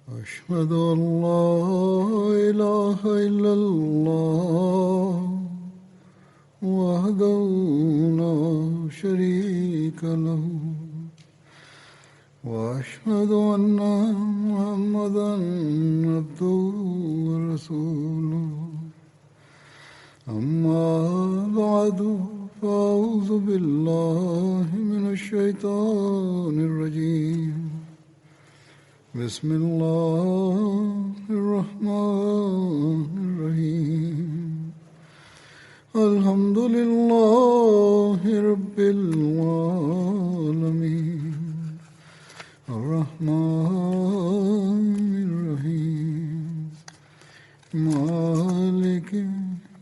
أشهد أن لا إله إلا الله وحده لا شريك له وأشهد أن محمدا عبده ورسوله أما بعد فأعوذ بالله من الشيطان الرجيم بسم الله الرحمن الرحيم الحمد لله رب العالمين الرحمن الرحيم مالك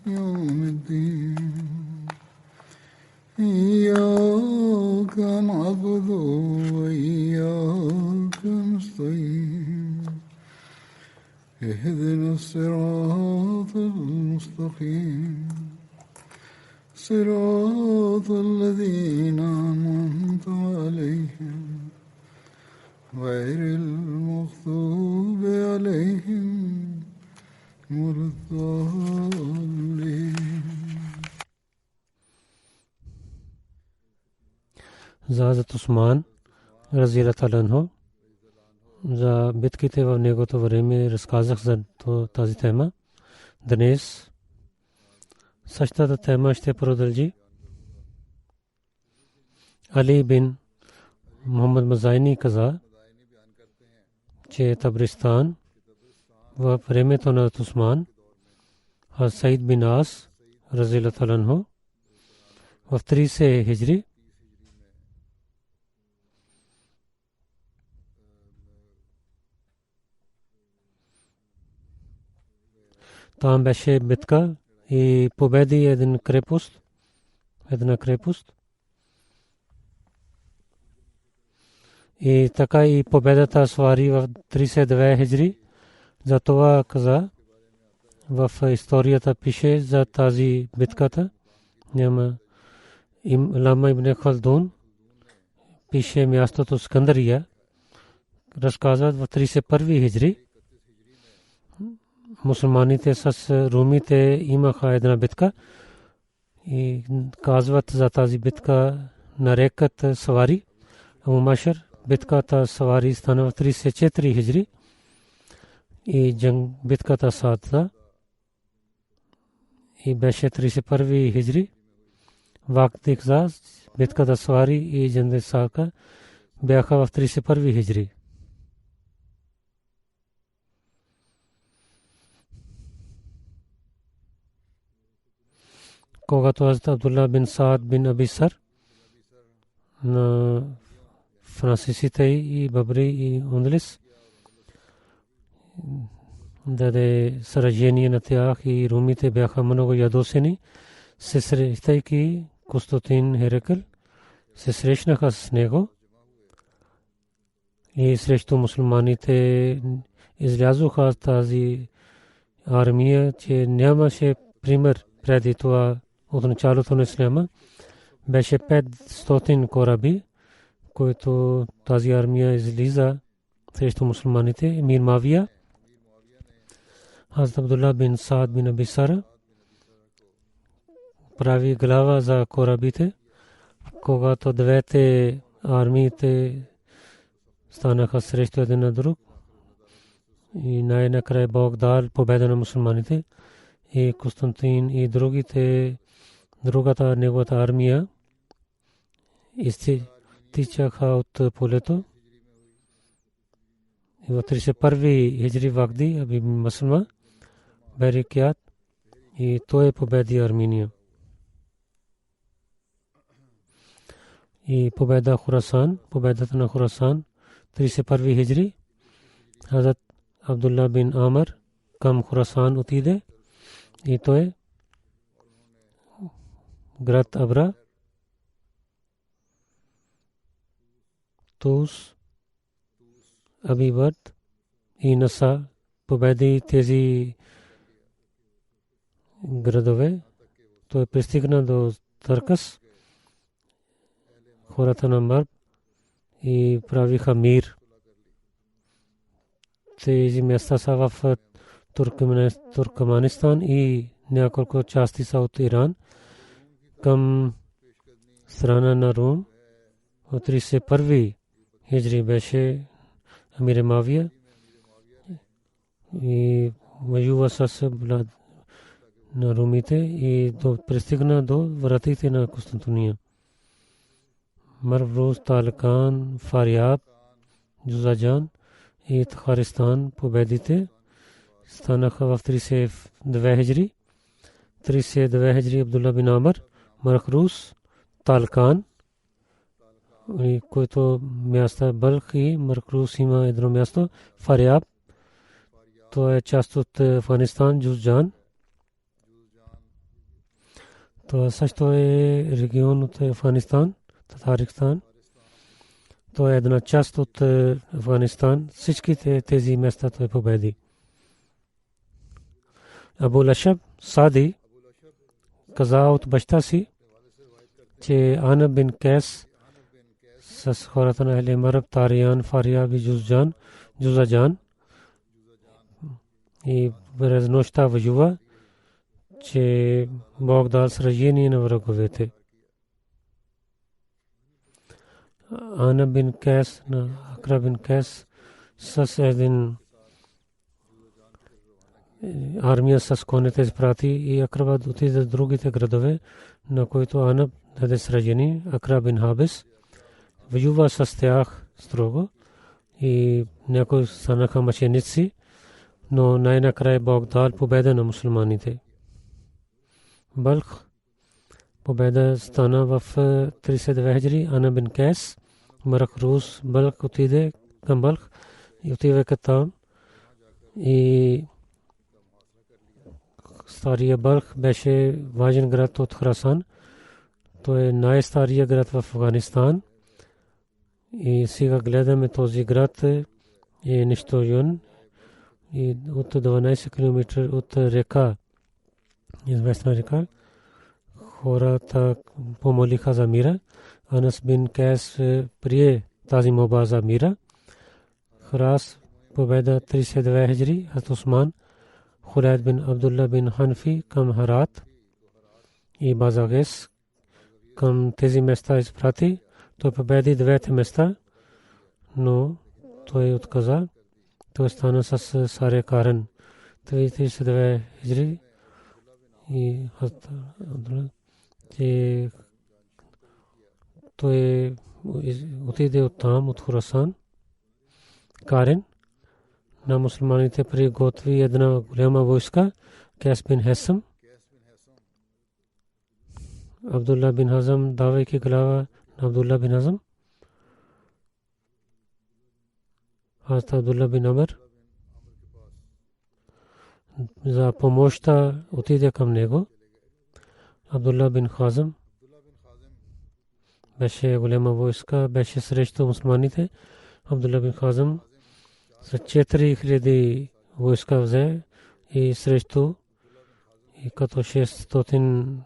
يوم الدين إياك نعبد وإياك نستعين اهدنا الصراط المستقيم صراط الذين أنعمت عليهم غير المغضوب عليهم ولا الضالين. за Хазрат Усман разияллаху анху за битките в негото време разказах за тази тема. Днес същата тема ще продължи. Али бин Мухаммад Мазайни каза, че Табристан в времето на Усман, Саид бин Ас разияллаху анху в 30 хиджри там беше битка и победи една крепост. И така и победата свари в 32 хиджри. Затова каза, в историята пише за тази битката. Няма Лама ибн Халдун пише мястото Скандария. Разказват в 31 хиджри. Мусулманите с румите имаха една битка и казват за тази битка нарекат Савари. Абу Машар битката Савари стана в 34 хиджри и битката Саата и беше 31 хиджри. Вакти за битката Савари и Джанде Сака бяха в 31 хиджри. Когато Хазрат Абдулла бин Саад бин Абисар на французите и Бабри и Ундлис даде сражение на тях и румите бяха много ядосени, се срещайки Константин Херакл, се срещнаха с него и срещу мусулманите излязоха тази армия, че нямаше пример преди това. От началото на исляма беше 500 кораби, които тази армия излиза срещу мусулманите. Емир Мавия, Хазрат Абдулла бин Саад бин Абисар прави глава за корабите. Когато двете армиите станаха срещу един на друг и най-накрая Бог дал победа на мусулманите и Константин и другата неговата армия изтичаха от полето. И в 31 хиджри Вагди Аби Маслама Берикят и той победи Армения. И победата на Хурасан 31 хиджри Хазрат Абдулла бин Амр към Хурасан отиде и той град Абра, Тус, Абибад и Наса победи тези градове. Той пристигна до Таркас, хората на Марб и правиха мир. тези места са в Туркменистан и няколко части са от Иран към страна на Рум. От 31 хиджри беше Амир Мавия и воюва с на румите и пристигна до вратите на Константинополи. Марвруз, Талкан, Фариаб, Джузаджан и Тахаристан победите станаха в 32 хиджри. 32 хиджри Абдулла бин Амр, Мархрус, Талкан, който място Балх и Мархрус има едно място. Фариаб, то е част от Афганистан, Джузджан. То също е регион от Афганистан, Татаристан. То е една част от Афганистан. Всичките тези места той победи. Абу Лашаб Сади каза от баща си, че Ана бин Кайс с хората на Ахли Мараб, Тариян, Фариаб и Джузаджан и през нощта воюва, че Бог дал сражение на враговете. Ана бин Кайс на Акра бин Кайс с един армия с конете изпрати и Акра отиде до другите градове, на които Ана даде сражение. Акра бин Хабис воюва с тях строго и някои станаха мъченици, но най-накрая Бог дал победа на мусулманите. Балх победа стана в 32 хиджри. Ана бин Кайс, Мархрус, Балх отиде към Балх и отиваха там и стария Балх беше важен град от Храсан. Той е най-стария град в Афганистан и сега гледаме този град е нищожен и от 12 км от река, известна река. Хората помолиха за мира. Анас бин Кайс прие тази молба за мира. Храс победа 32 хиджри. Хазрат Усман, Хулайд бин Абдулла бин Ханфи към Харат и Базагес към тези места изпрати. Той победи двете места, но той отказа. Той стана с Саре Карен. 32 хиджри и Хазрат Абдулла, че той отиде от там, от Хурасан. Карен на мусулманите приготви една голяма войска. Кайс бин Хесам, Абдулла бин Хазам, давайки глава на Абдулла бин Хазам, Хазрат Абдулла бин Амр за помощта отиде към него. Абдулла бин Хазам беше голяма войска, беше срещу мусулманите. Абдулла бин Хазам с 4000 войска взе и срещу и като 600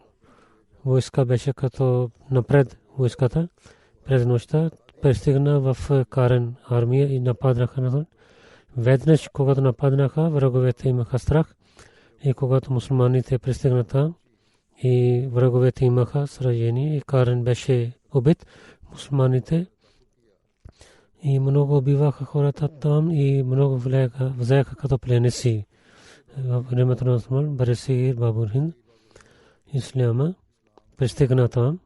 войска беше като напред войската. През нощта пристигна в Карен армия и нападнаха на. Веднъж, когато нападнаха, враговете имаха страх и когато мусулманите пристигнаха и враговете имаха сражение и Карен беше убит, мусулманите и много убиваха хората там и много взеха като пленници. В времето на Осман, Баресир, Бабурхин, Исляма пристигна там.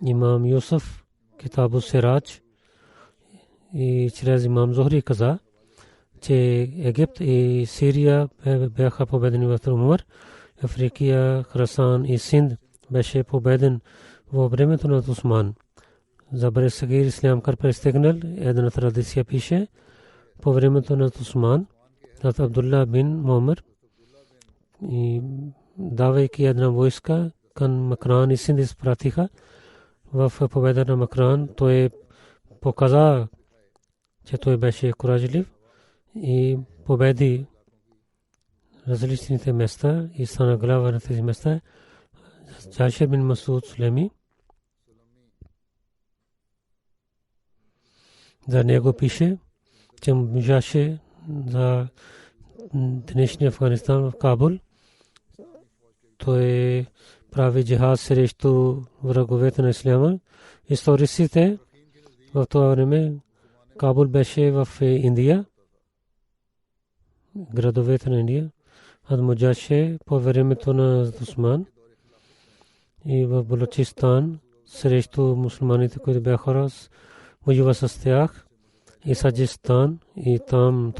Имам Юсуф, Китабу Сирадж и чрез имам Зохри каза, че Египет и Сирия бяха победени в Умар. Африкия, Храсан и Синд беше победен във времето на Осман. За Баресагир Ислям кар пристигнал, една традиция пише, по времето на Осман, над Абдулла бин Муамар и давайки една войска към Макран и Синд изпратиха. В победа на Макран той показа, че той беше куражлив и победи различните места и стана глава на тези места. Джашер бин Масуд Сулеми за него пише, че можеше за днешния Афганистан в Кабул. Той прави джихад срещу враговете на исляма. Историците в това време Кабул беше в Индия, градовете на Индия. Адмуджаше по времето на Усман и в Балучистан срещу мусулманите, които бяха воюва с тях, и Саджистан, и там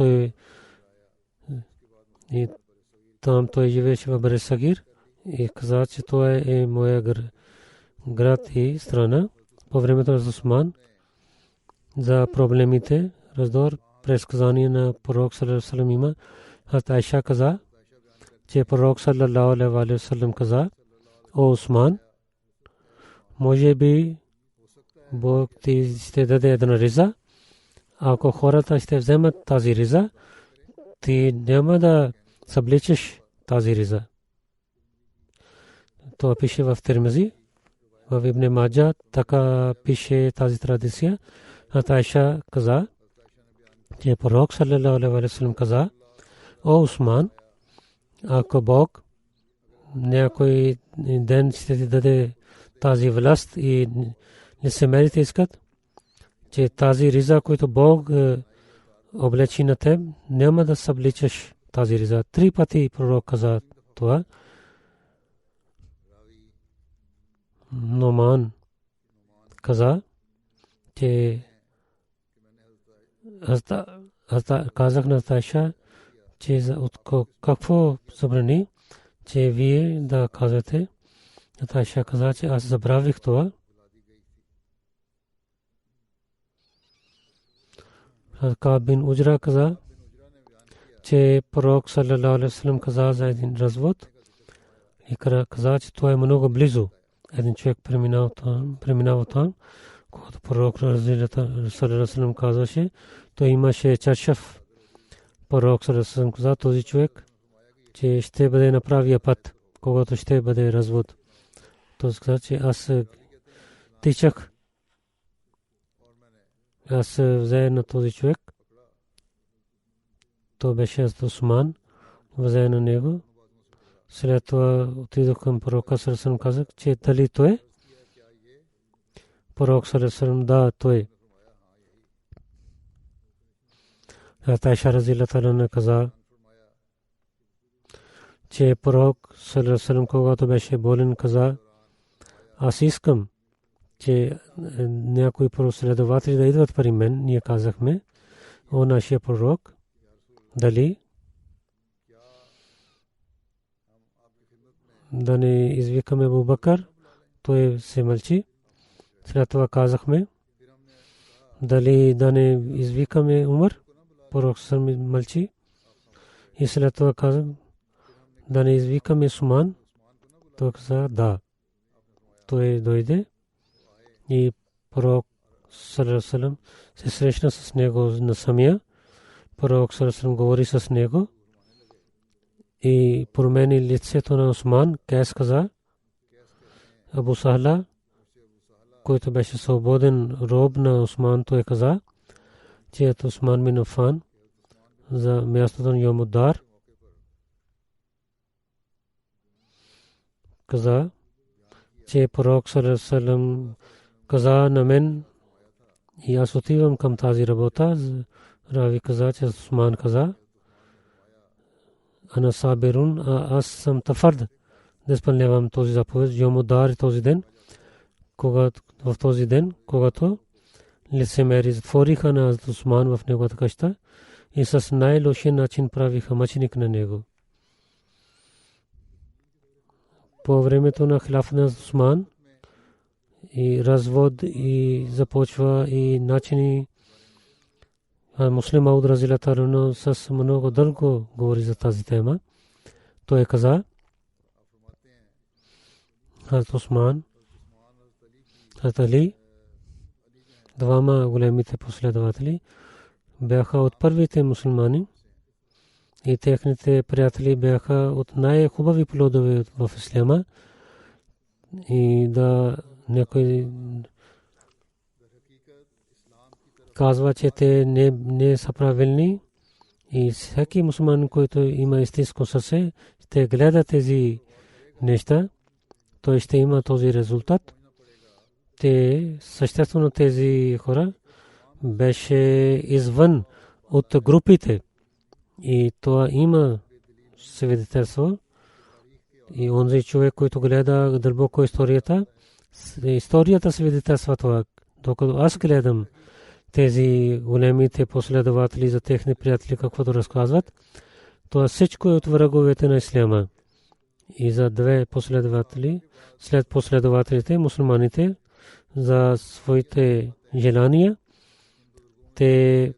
той живееше в Баресагир и каза, че това е моя град и страна. По времето на Усман за проблемите, раздор, предсказание на пророк саллаллаху алейхи ва саллям има. Хазрат Айша каза, че пророк саллаллаху алейхи ва саллям каза: о Усман, може би Бог ти ще даде една риза. Ако хората ще вземат тази риза, ти няма да събличеш тази риза. Това пише в Тирмизи, в Ибн Маджа, така пише тази традиция. Айша каза, че пророк саллаллаху алейхи ва саллям каза: о Усман, ако Бог някой ден ще ти даде тази власт и лицемерите искат, че тази риза, която Бог облечи на теб, няма да събличаш тази риза. 3 пъти пророк каза това. Номан каза, че казах на Айша, че какво забрани, че вие да казвате. Айша каза, че аз забравих това. Кааб бин Уджра каза, че пророк саллаллаху алейхи ва саллям каза за един развод и каза, че това е много близо. Един човек преминава там, когато пророк саллаллаху алейхи ва саллям казваше, той имаше чаршаф. Пророк саллаллаху алейхи ва саллям каза този човек, че ще бъде на правия път, когато ще бъде развод. Той каза, че аз тичах. Аз взе на този човек. То беше Усман, взе на него. След това отидох към пророка саллаллаху алейхи ва саллям, казах, че дали той е? Пророк саллаллаху алейхи ва саллям: да, той. Айша разияллаху анха каза, че пророк саллаллаху алейхи ва саллям, когато беше болен, каза: аз искам, че някои последователи да идват при мен. Ние казахме: о нашия пророк, дали да не извикаме Абу Бакър? Той се мълчи. След това казахме: дали да не извикаме Умар? Пророк се мълчи. И след това казах: да не извикаме Усман? Той каза: да. Той дойде и пророк саллаллаху алейхи ва саллям се срещна с него на самия. Пророк саллаллаху алейхи ва саллям говори с него и промени лицето на Усман. Кайс каза: Абу Сахла, който беше свободен роб на Усман, той каза, че е Усман бин Афан за мястото на Йомудар. Каза, че пророк саллаллаху алейхи ва саллям каза на мен и аз отивам към тази работа. Рави каза, че Усман каза: ана сабирун, аз съм твърд да изпълнявам този заповед. Йомудар този ден, в този ден, когато лицемери затвориха на Усман в неговата къща и с най-лошия начин правиха мъченик на него. По времето на хилафа на Усман и развод и започва и начини. Муслим Ауд разияллаху анху с много дълго говори за тази тема. Той каза: Хазрат Усман, Хазрат Али, двама големите последователи, бяха от първите мусулмани и техните приятели бяха от най-хубави плодове в исляма. И да някой казва, че те не са правилни И всеки мусулман, който има истинско сърце, ще гледа тези неща, той ще има този резултат. Те съществено тези хора беше извън от групите и това има свидетелство. И онзи човек, който гледа дълбоко историята свидетелства това. Докато аз гледам тези големите последователи за техни приятели, каквото разказват, това всичко е от враговете на исляма. И за две последователи, след последователите, мусулманите, за своите желания, те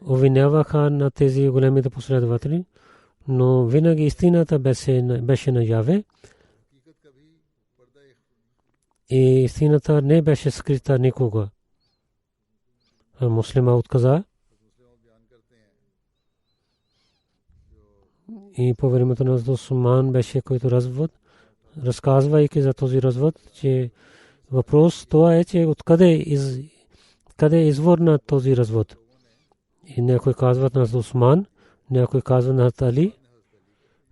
обвиняваха на тези големите последователи, но винаги истината беше наяве и истината не беше скрита никога. Муслима отказа и по времето на Осман беше който развод, разказвайки за този развод, че въпрос това е, че откъде къде е извор на този развод. И някой казват на Осман, някой казва на Али,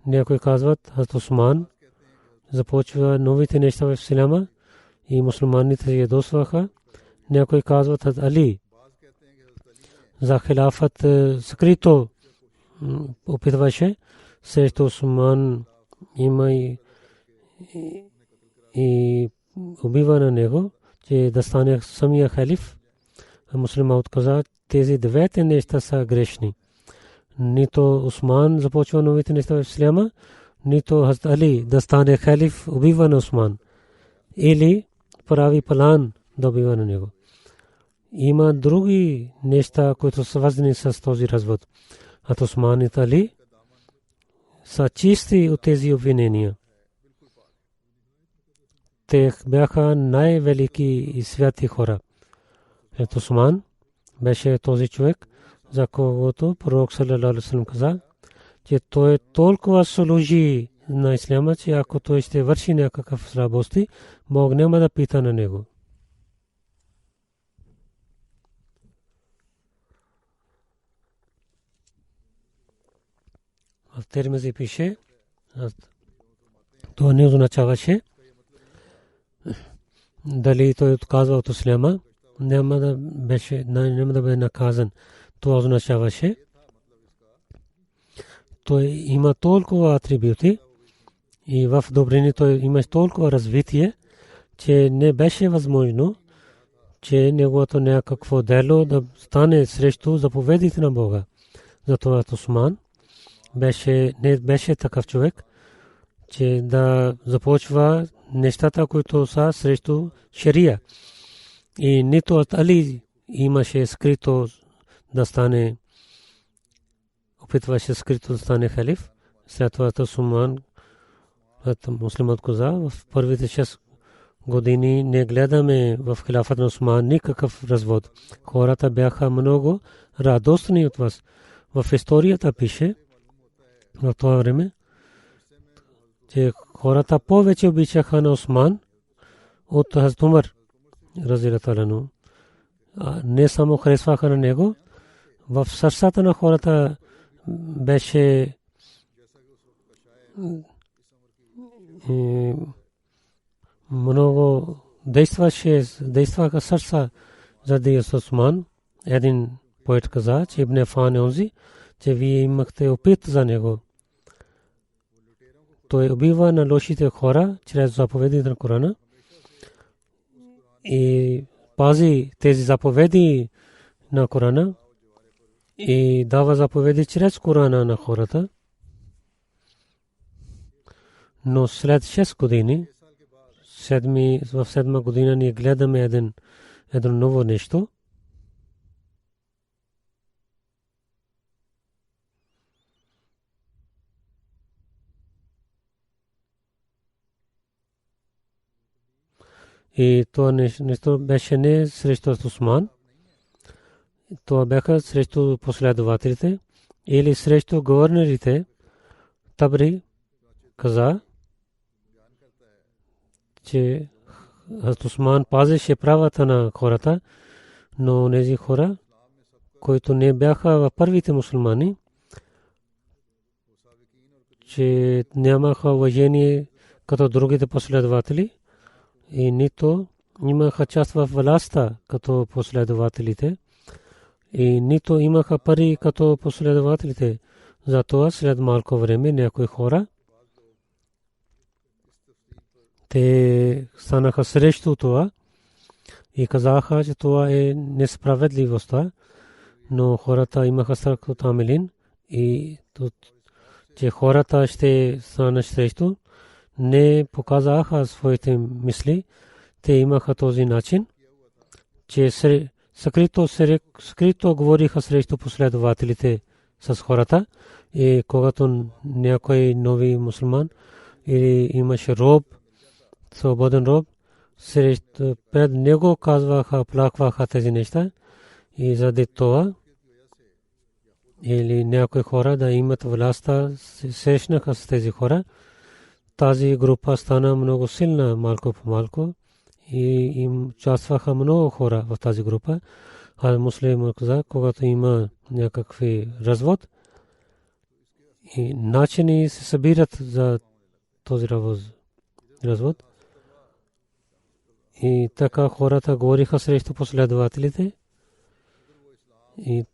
някой казват Осман започва новите неща в исляма и мусулманите се ядосваха. Някой казват Али за хилафът скрито опитваше срещу Осман, има и убива на него, че да стане самия халиф. Муслима отказа, тези двете неща са грешни. Нито Осман започва новите неща в исляма, нито Хазрат Али да стане халиф убива на Осман или прави план да убива на него. Има други неща, които са свързани с този развод. А Осман и Али са чисти от тези обвинения. Те бяха най-велики и святи хора. Ето Осман беше този човек, за когото пророк саллалаху алейхи ва саллям каза, че той толкова служи на исляма, че ако той ще върши някакъв слабости, Бог няма да пита на него. В Тирмизи пише, това не означаваше дали той отказва от исляма, няма да бъде наказан. Това означаваше, той има толкова атрибути и в добрини той има толкова развитие, че не беше възможно, че неговото някакво дело да стане срещу заповедите на Бога. Затова Осман не беше такъв човек, че да започва нещата, които са срещу шария. И нито от Али имаше скрито да стане, опитваше скрито да стане халиф. След това Осман, муслимът каза, в първите 6 години не гледаме в хилафът на Осман никакъв развод. Хората бяха много радостни от вас. В историята пише в това време, че хората повече обичаха на Осман от Хазрат Умар разилата лану. Не само харесваха на него, в сърцата на хората беше много действаха сърца заради Осман. Един поет каза, че Ибн Афан е онзи, че вие имахте опит за него. Той убива на лошите хора чрез заповедите на Корана и пази тези заповеди на Корана и дава заповеди чрез Корана на хората. Но след 6 години, в 7 година ние гледаме едно ново нещо. И това нещо беше не срещу Осман, това бяха срещу последователите или срещу гувернерите. Табри каза, че Осман пазеше правата на хората, но тези хора, които не бяха в първите мусулмани, че нямаха уважение като другите последователи и нито имаха част в властта като последователите и нито имаха пари като последователите. Затова след малко време някои хора те станаха срещу това и казаха, че това е несправедливостта, но хората имаха страх от Амелин и че хората ще станат срещу, не показаха своите мисли. Те имаха този начин, че скрито говориха срещу последователите с хората и когато някой нови мусулман или имаше роб, свободен роб, пред него казваха, плакваха тези неща и заради това или някои хора да имат властта, срещнаха с тези хора. Тази група стана много силна малко по малко и им участваха много хора в тази група. А муслим каза, когато има някакви развод и начини се събират за този развод. И така хората говориха срещу последователите и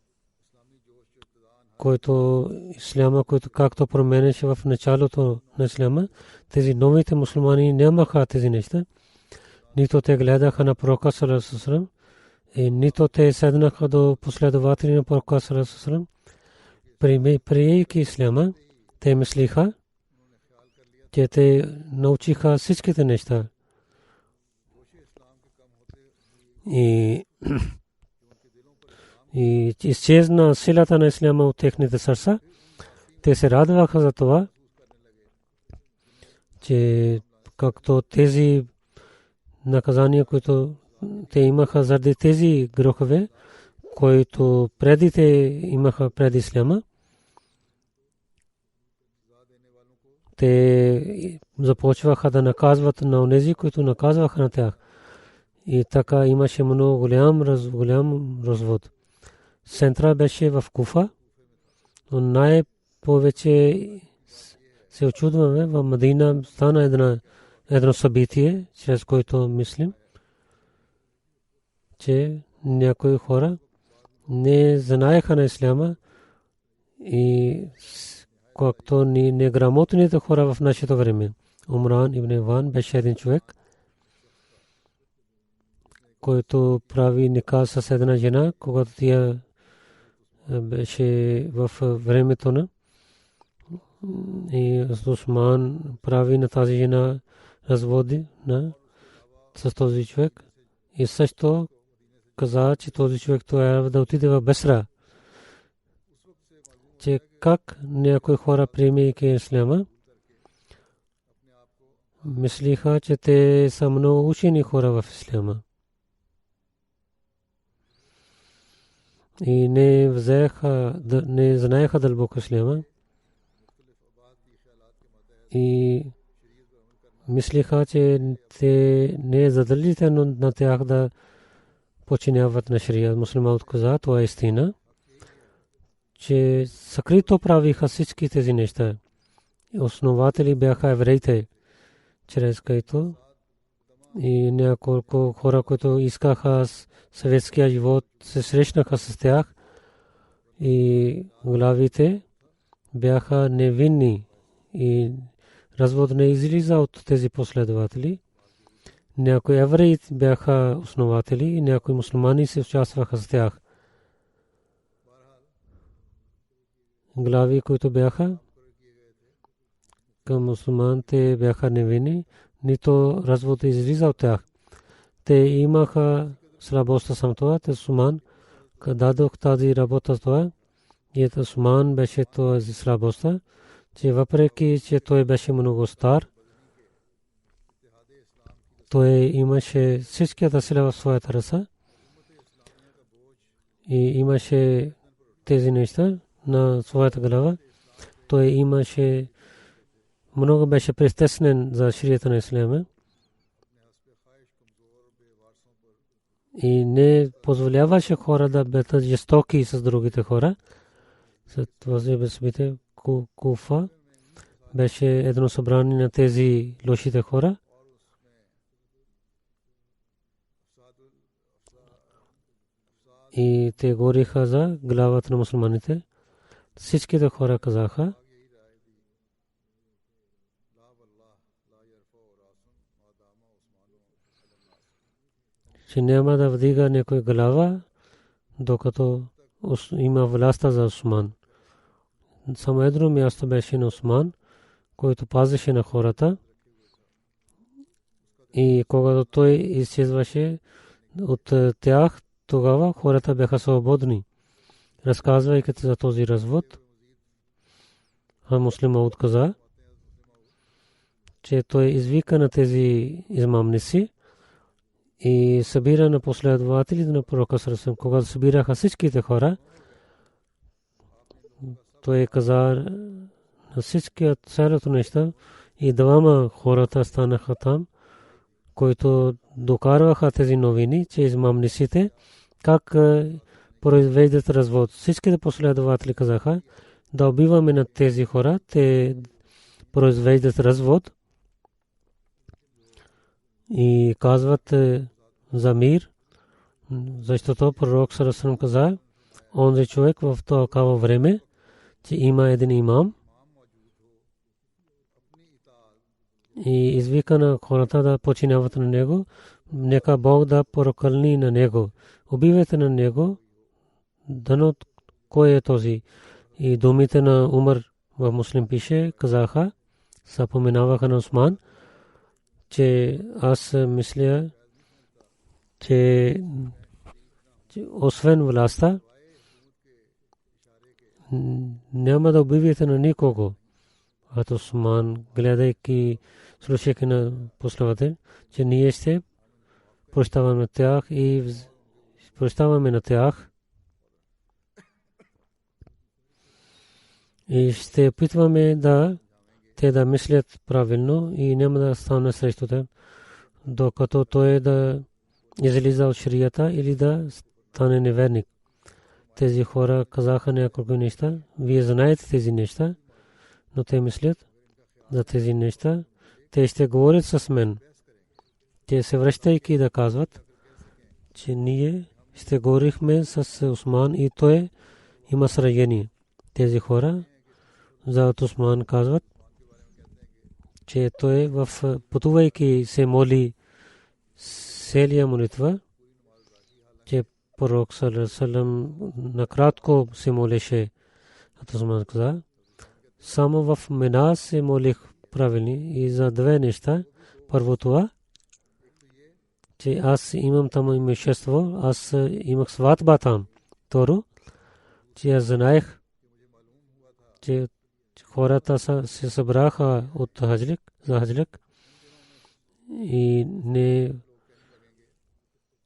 който исляма, който както променеше в началото на исляма, тези новите мусулмани нямаха тези неща. Нито те гледаха на пророка саллаллаху алейхи ва саллям и нито те седнаха до последователи на пророка саллаллаху алейхи ва саллям. Приейки исляма, те мислиха, че те научиха всичките неща. И изчезна силата на исляма от техните сърца. Те се радваха за това, че както тези наказания, които те имаха заради тези грехове, които преди те имаха преди исляма, те започваха да наказват на онези, които наказваха на тях. И така имаше много голям развод. Центъра беше в Куфа, но най-повече се очудваме в Мадина стана едно събитие, чрез което мислим, че някои хора не знаеха на исляма и както неграмотните хора в нашето време. Умран ибн Иван беше един човек, който прави никах с една жена, когато тя беше в времето на и Усман прави на тази жена разводи с този човек и също каза, че този човек трябва да отиде в Бесра. Че как някои хора приемайки исляма мислиха, че те са много учени хора в исляма и не знаеха дълбоко исляма и мислиха, че те не е задължително на тях да починяват на шария. Мусулманът каза, това е истина, че скрито правиха всички тези неща. Основатели бяха евреите, чрез които и няколко хора, които искаха съветския живот, се срещнаха с тях и главите бяха невинни и развод не излиза от тези последователи. Някои евреи бяха основатели и някои мусулмани се участваха с тях. Глави, които бяха към мусулманите, бяха невинни, нито развод излиза от тях. Те имаха слабостта съм това, те Суман дадох тази работа това и Суман беше този слабостта, че въпреки, че той беше много стар, той имаше всичката сила в своята ръка и имаше тези неща на своята глава. Той имаше много беше пристеснен за ширията на исляма и не позволяваше хора да бъдат жестоки с другите хора. След възбите Куфа беше едно събрание на тези лошите хора. И те говориха за главата на мусулманите. Всичките хора казаха, че няма да вдига някой глава, докато има властта за Усман. Само едно място беше на Усман, който пазеше на хората. И когато той изчезваше от тях, тогава хората бяха свободни. Разказвайки за този развод, Муслим Мауд каза, че той извика на тези измамници и събира на последователите на пророка Сърсен. Когато събираха всичките хора, той каза на всички цялото неща и двама хората станаха там, които докарваха тези новини, че измамниците как произвеждат развод. Всичките последователи казаха да убиваме на тези хора, те произвеждат развод и казват за мир, защото пророк Сърсен каза, онзи човек в такава време, че има един имам и извика на хората да починяват на него, нека Бог да прокълни на него. Убивайте на него, дано кой е този. И думите на Умар в Муслим пише, казаха, съпоменаваха на Усман, че аз мисля, че освен властта, няма да убивате на никого. А Усман, гледайки, слушайки на последователи, че ние ще прощаваме тях и прощаваме на тях и ще опитваме да те да мислят правилно и няма да стане срещу тях, докато той да излиза от шарията или да стане неверник. Тези хора казаха няколко неща. Вие знаете тези неща, но те мислят за тези неща. Те ще говорят с мен. Те се връщайки да казват, че ние ще говорихме с Усман и той има сражение. Тези хора за Усман казват, че той в пътувайки се моли селия молитва, че пророк саллаллаху накратко се молеше. Усман каза, само в Мина се молих правилни и за две неща. Първо това, че аз имам там имущество, аз имах сватба там. Второ, че аз знаех, че хората се събраха от за хаджлик и не,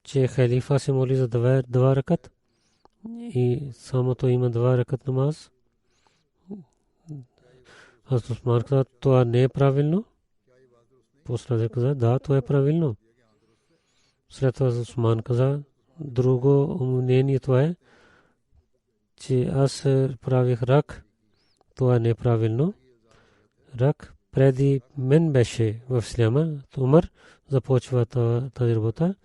че халифа се моли за два ракат и само то има два ракат намаз. Аз Усман каза, това не е правилно. После каза, да, това е правилно. След това Усман каза, друго мнение това е, че аз правих рак. Това не е правилно. Рак преди мен беше в исляма. Умар започва тази работа.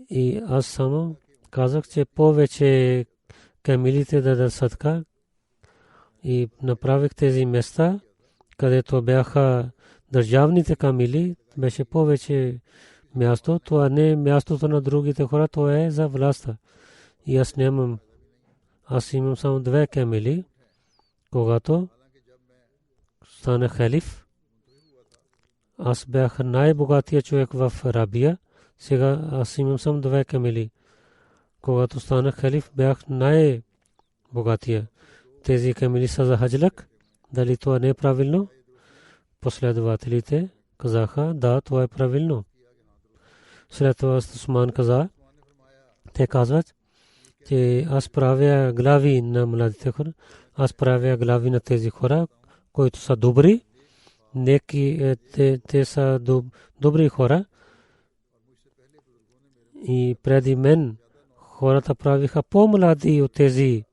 И аз само казах, че повече камилите да дадат садка. И направих тези места, където бяха държавните камили, беше повече място. Това не е мястото на другите хора, това е за властта. И аз нямам. Аз имам само две камили. Когато станах халиф, аз бях най-богатия човек в Арабия. Сега аз имам само две камили. Когато станах халиф, бях най-богатия. Тези камили са за хаджлак. Дали това не е правилно? Последователите казаха, да, това е правилно. След това Усман каза, те казват, че аз правя глави на младите хора, аз правя глави на тези хора, които са добри, неки те са добри хора И преди мен хората правиха по-млади от тези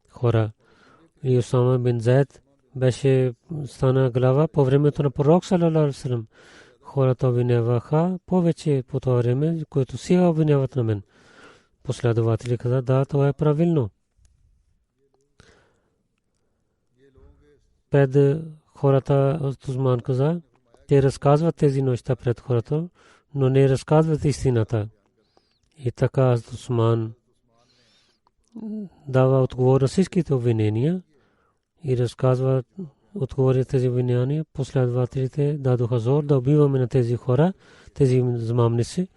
хора. И Усама бин Зайд беше стана глава по времето на пророк саллалаху алейхи ва саллям. Хората обвиняваха повече по това време, което сега обвиняват на мен. Последователи каза, да, това е правилно. Пред хората Усман каза, те разказват тези неща пред хората, но не разказват истината. И така Усман дава отговор на всичките обвинения и разказва отговори тези обвинения. Последователите дадоха зор да убиваме на тези хора, тези измамници,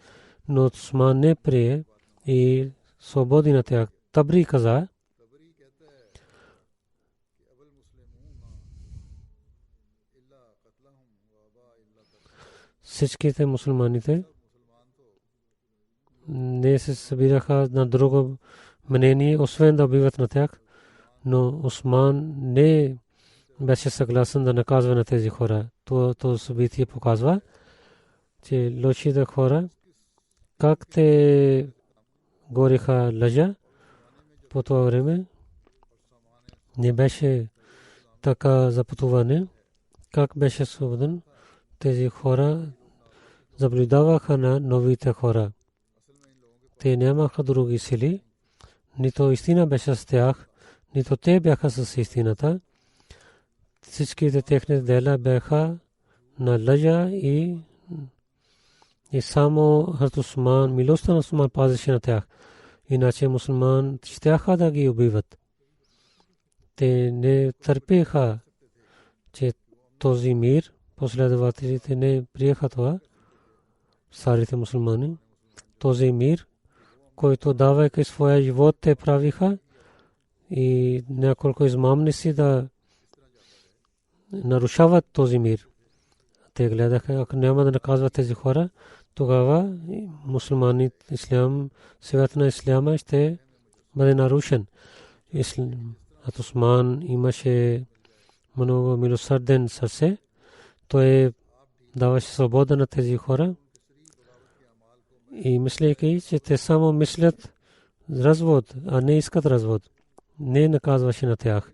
но Усман не прие и свободи на тях. Табри каза, всичките мусулманите не се събираха на друго мнение, освен да убиват на тях, но Усман не беше съгласен да наказва на тези хора. Това събитие показва, че лошите хора, как те гориха лъжа по това време, не беше така запътуване, как беше свободен. Тези хора заблудаваха на новите хора. Те нямаха други сили, нито истина беше с тях, нито те бяха с истината. Всичките техни дела бяха на лъжа и само Хазрат Усман, милостта на Усман пазеше на тях. Иначе мусулман щяха да ги убиват. Те не търпеха, че този мир, последователите не приеха това, старите мусулмани. Този мир, който давайки своя живот те правиха и няколко измамници да нарушават този мир. Те гледаха, ако няма да наказват тези хора, тогава мусулмани, ислям, свят на исляма ще бъде нарушен. Усман имаше много милосърден сърце. Той даваше свобода на тези хора. И мислейки, че те само мислят развод, а не искат развод, не наказваше на тях.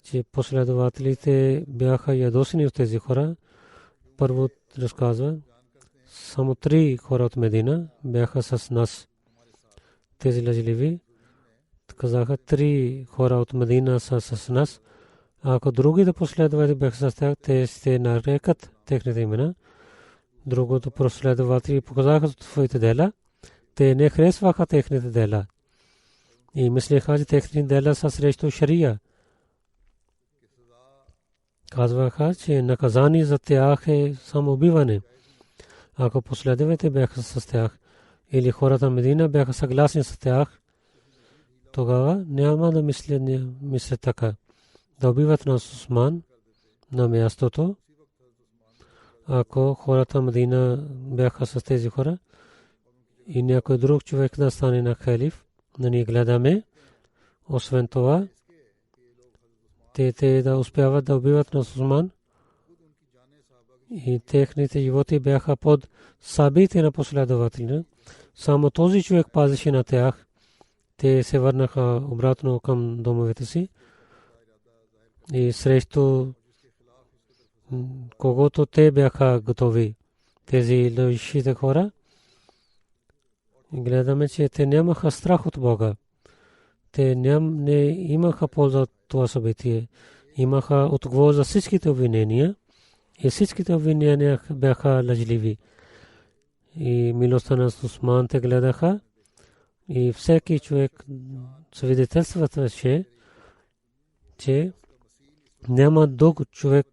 Че последователите бяха ядосани от тези хора. Първо разказва, само 3 хора от Медина бяха с нас. Тези лъжливи казаха, 3 хора от Медина са с нас. Ако другите последователи бяха с тях, те ще нарекат техните имена. Другото последователи показаха своите дела. Те не харесваха техните дела. И мислеха, че техните дела са срещу шария. Казваха, че наказание за тях е самоубиване. Ако последователите бяха с тях или хората Медина бяха съгласни с тях, тогава няма да мислят така. Да убиват на Усман на мястото. Ако хората Медина бяха с тези хора и някой друг човек да стане на халиф, да ни гледаме, освен това, те да успяват да убиват на Усман и техните животи бяха под сабите на последователите. Само този човек пазеше на тях. Те се върнаха обратно към домовете си и срещу когото те бяха готови. Тези лъжите хора, гледаме, че те нямаха страх от Бога. Те не имаха полза от това събитие. Имаха отговор за всичките обвинения и всичките обвинения бяха лъжливи. И милостта на Усман те гледаха и всеки човек свидетелстваше, че няма друг човек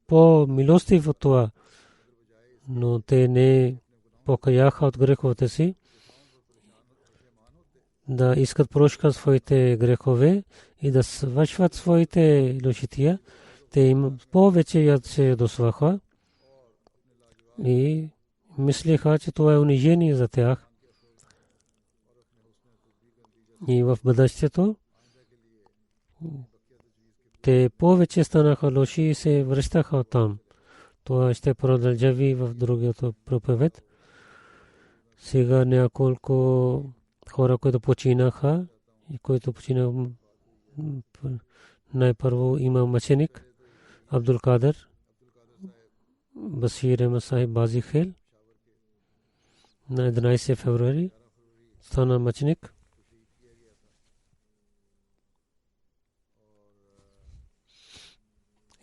по-милостив от това, но те не покаяха от греховете си, да искат прошка своите грехове и да свършват своите лошития. Те им повече се ядосваха и мислиха, че това е унижение за тях. И в бъдещето те повече станаха лоши и се връщаха оттам. Това ще продължи в другото проповед. Сега няколко хора, които починаха и които починаха. Най-първо има мъченик Абдул Кадър Басир Ахмад Сахиб Бази Хел на 11 февруари стана мъченик.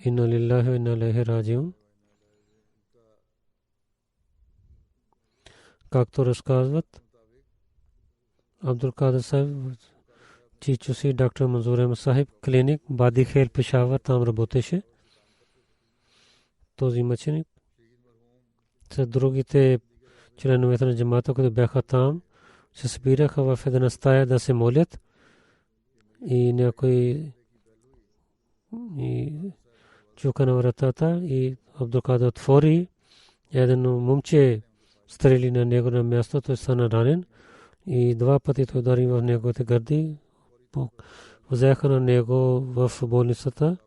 Инна лиллахи ва инна илайхи раджиун. Както разказват, Абдул Кадър Сахиб чичо си доктор Манзур Ахмад Сахиб клиник Бади Хел Пешавър там работеше. Този мъченик с другите членовете на джамата, които бяха там, се събираха в една стая да се молят и някой чука на вратата и Абдул Кадър отвори. Едно момче стрели на него на място, той стана ранен и два пъти той удари в неговите гърди. Взеха на него в болницата.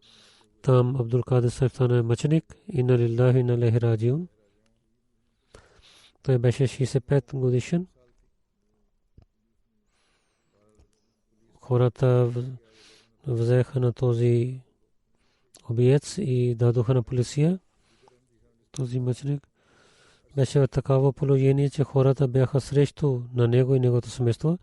Там Абдул Кадър Сахиб стана мъченик. Инна лиллахи ва инна илайхи раджиун. Той беше 65 годишен. Хората взеха на този убиец и дадоха на полиция. Този мъченик беше в такава положение, че хората бяха срещу на него и неговото семейство.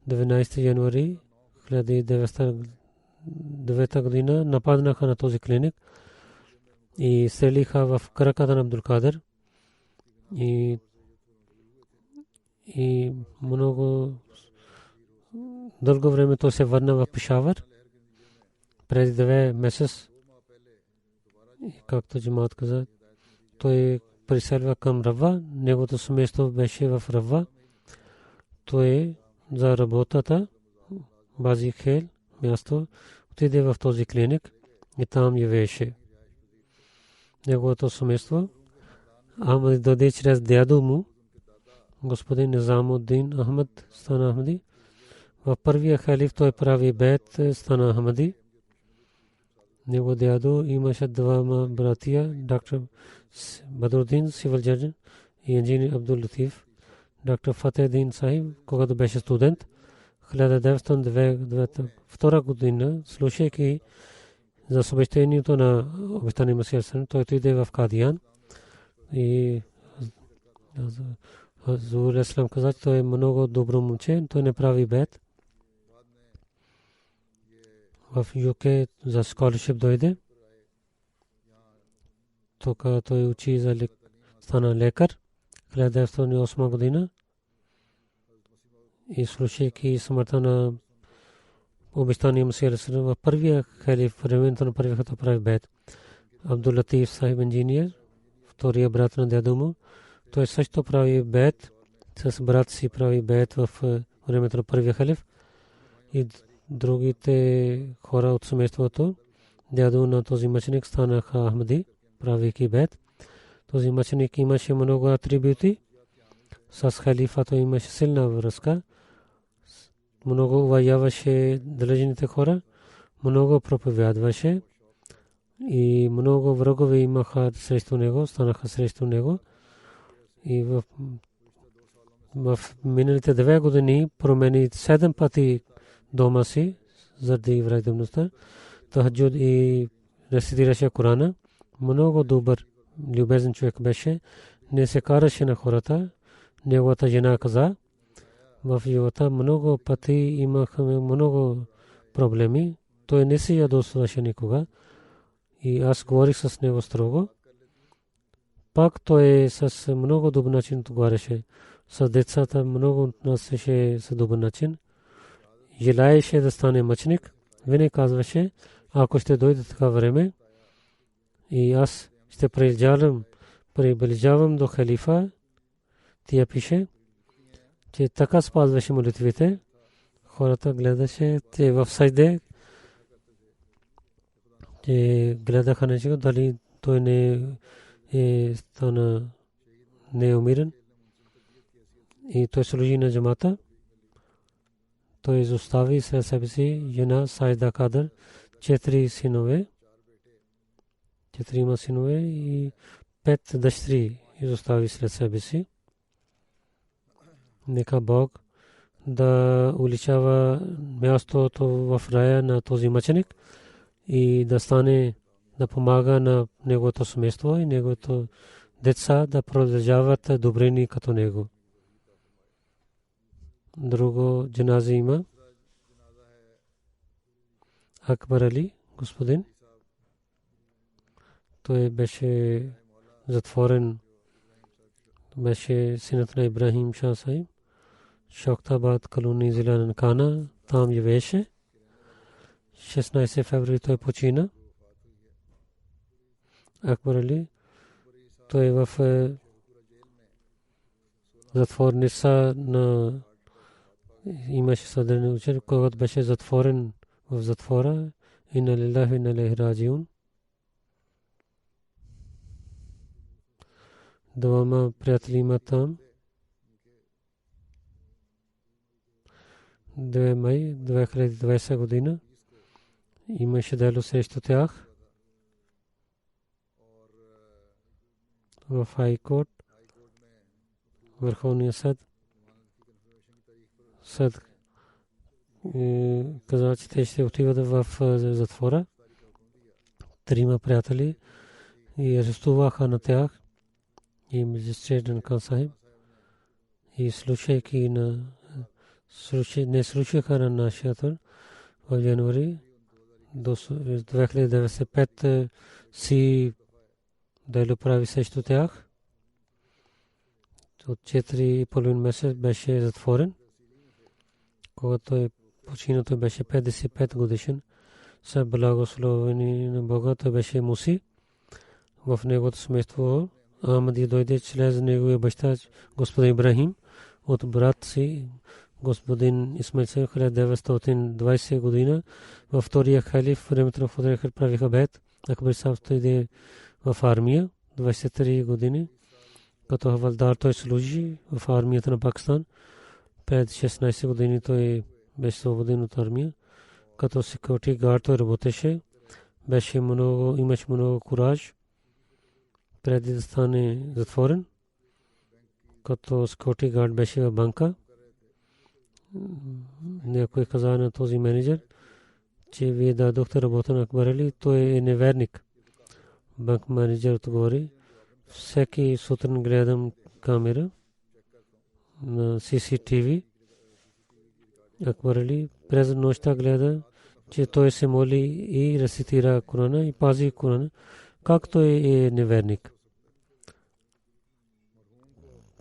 19 януари 1909 година нападнаха на този клиник и стрелиха в краката на Абдул Кадър и много дълго време той се върна в Пешавър преди 9 месеца. Както джамаат каза, той приселва към Рава. Неговото семейство беше в Рава. Той за работата Бази Хел място отиде в този клиник и там живееше. Неговото семейство Ахмади дойде чрез дядо му, господин Низамуддин Ахмад стана Ахмади. В първия халиф той прави бейт, стана Ахмади. Него дядо имаше двама братия, доктор Бадрудин Сивалджаджан и инженер Абдул Латиф. Доктор Фатехдин Сахиб, когато беше студент, 1902 година, слушайки за съобщението на обещания Месия, той отиде в Кадиян и Хазур Ислам каза, че той е много добро момче, той не прави бед. В ЮК за scholarship дойде. Тук той учи за стана лекар 1908 година и слушайки смъртта на обещания Месия в първия халиф, времето на първия халиф прави бед. Абдул Латиф Сахиб инженер, втория брат на дядо му, той също прави бед, с брат си прави бед в времето на първия халиф и другите хора от семейството, дядо на този мъченик станаха Ахмади, правейки бед. Този мъченик имаше много атрибути. С халифата имаше силна връзка. Много уважаваше длъжните хора, много проповядваше и много врагове имаха срещу него, станаха срещу него. И в миналите 2 години промени 7 пъти дома си заради враждебността. Тахаджуд и рецитираше Корана. Много добър, любезен човек беше. Не се караше на хората. Неговата жена каза, в живота много пъти имахме много проблеми. Той не се ядосваше никога. И аз говорих с него строго. Пак той с много добър начин отговаряше. С децата много отнасяше с добър начин. Желаеше да стане мъченик. Винаги казваше, ако ще дойде така време и аз ще приближавам до халифа, тя пише, че така спазваше молитвите. Хората гледаше, че в сайде, че гледаха на него, дали той не стана неумирен. И той служи на джамата. Той изостави след себе си жена Сайда Кадър, 4 синове и 5 дъщери изостави след себе си. Нека Бог да уличава мястото в рая на този мъченик и да стане да помага на неговото семейство и неговото деца да продължават добрини като него. Друго джаназе има. Акбар Али, господин. Той беше затворен. Беше синът на Ибрахим Шах Сахиб. Шохтабад, колони, зила Нанкана. Там живееше. 16 февруари той почина. Акбар Али. Той в затворница на имаше съдържание учен, когато беше затворен в затвора. Инна лилляхи ва инна илайхи раджиун. Двама приятели има там. 2 май 2020 година имаше дело срещу тях в Хайкорт, Върховния съд. Съд каза, че те ще отиват в затвора. 3 приятели и арестуваха на тях и магистрат Нанкан Сахиб и слушайки на не слушаха на нашия тур в януари 2095 си дело прави срещу тях. От 4,5 месец беше затворен. Когато той почина, той беше 55 годишен. С благословени на Бога той беше муси. В неговото семейство Ахмади дойде чрез неговия баща господин Ибрахим от брат си господин Исмаил Сахиб 1920 година. Във втория халиф времето на Фудрехър правиха бед. Акбар Сахиб дойде в армия 23 години. Като хавалдар той служи в армията на Пакистан. Пред 16 години той беше свободен от армия. Като секюрити гард той работеше. Имаше много кураж преди да стане затворен. Като секюрити гард беше в банка. Някой каза на този менеджер, че вие дадохте работа на Акбар Али, той е неверник. Банк менеджер отговори, всеки сутрин гледам камера на CCTV. Акбар Али през нощта гледа, че той се моли и рецитира Корана и пази Корана, както е неверник.